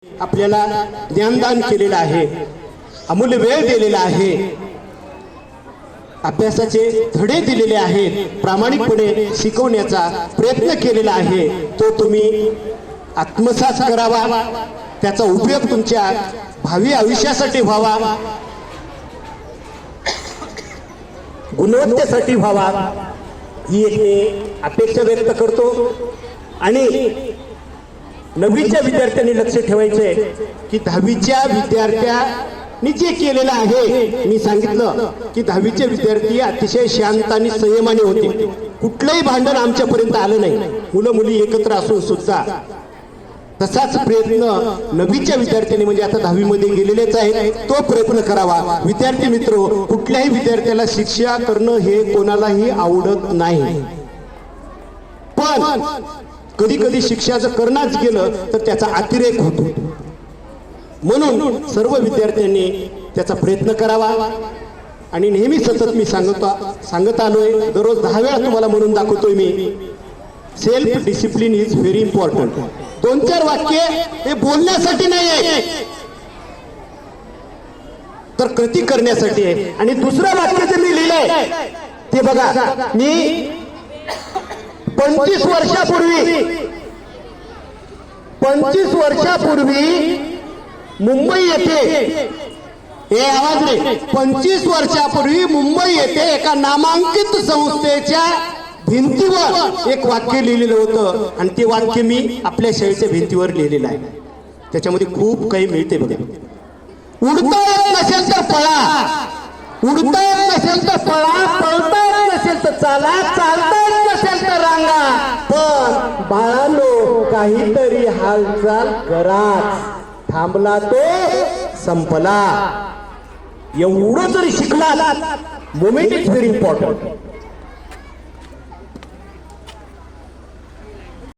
आपल्याला ज्ञानदान केलेलं आहे, अमूल्य वेळ दिलेला आहे, अभ्यासाचे धडे दिलेले आहेत, प्रामाणिकपणे शिकवण्याचा प्रयत्न केलेला आहे, तो तुम्ही आत्मसात करावा, त्याचा उपयोग तुमच्या भावी आयुष्यासाठी व्हावा, गुणवत्तेसाठी व्हावा, ही एक अपेक्षा व्यक्त करतो। आणि नववीच्या विद्यार्थ्यांनी लक्ष ठेवायचंय की दहावीच्या विद्यार्थ्यांनी जे केलेलं आहे, मी सांगितलं की दहावीचे विद्यार्थी अतिशय शांत आणि संयमाने होते, कुठलंही भांडण आमच्यापर्यंत आलं नाही, मुलं मुली एकत्र असून सुद्धा। तसाच प्रयत्न नववीच्या विद्यार्थ्यांनी म्हणजे आता 10वी मध्ये गेलेलेच आहेत, तो प्रयत्न करावा। विद्यार्थी मित्र, कुठल्याही विद्यार्थ्याला शिक्षा करणं हे कोणालाही आवडत नाही, पण कधी कधी शिक्षा जर करणंच गेलं तर त्याचा अतिरेक होतो, म्हणून सर्व विद्यार्थ्यांनी त्याचा प्रयत्न करावा। आणि नेहमी सतत मी सांगत आलोय, दररोज 10 वेळा तुम्हाला म्हणून दाखवतोय मी, self discipline is very important. 2-4 वाक्य हे बोलण्यासाठी नाही आहे, तर कृती करण्यासाठी आहे। आणि दुसरं वाक्य जे मी लिहिलंय ते बघा, मी 25 वर्षापूर्वी मुंबई येथे, हे आवाज रे, 25 वर्षापूर्वी मुंबई येथे एका नामांकित संस्थेच्या भिंतीवर एक वाक्य लिहिलेलं होतं, आणि ते वाक्य मी आपल्या शाळेच्या भिंतीवर लिहिलेलं आहे। त्याच्यामध्ये खूप काही मिळते बघा। उडता येत नसेल तर पळा, उडता येत नसेल तर पळा, पळता येत नसेल तर चाला, चालता येत नसेल तर रांगा, पण बाळांनो काहीतरी हालचाल कराच, थांबला तो संपला। एवढं जरी शिकला, मोमेंट इज व्हेरी इम्पॉर्टंट।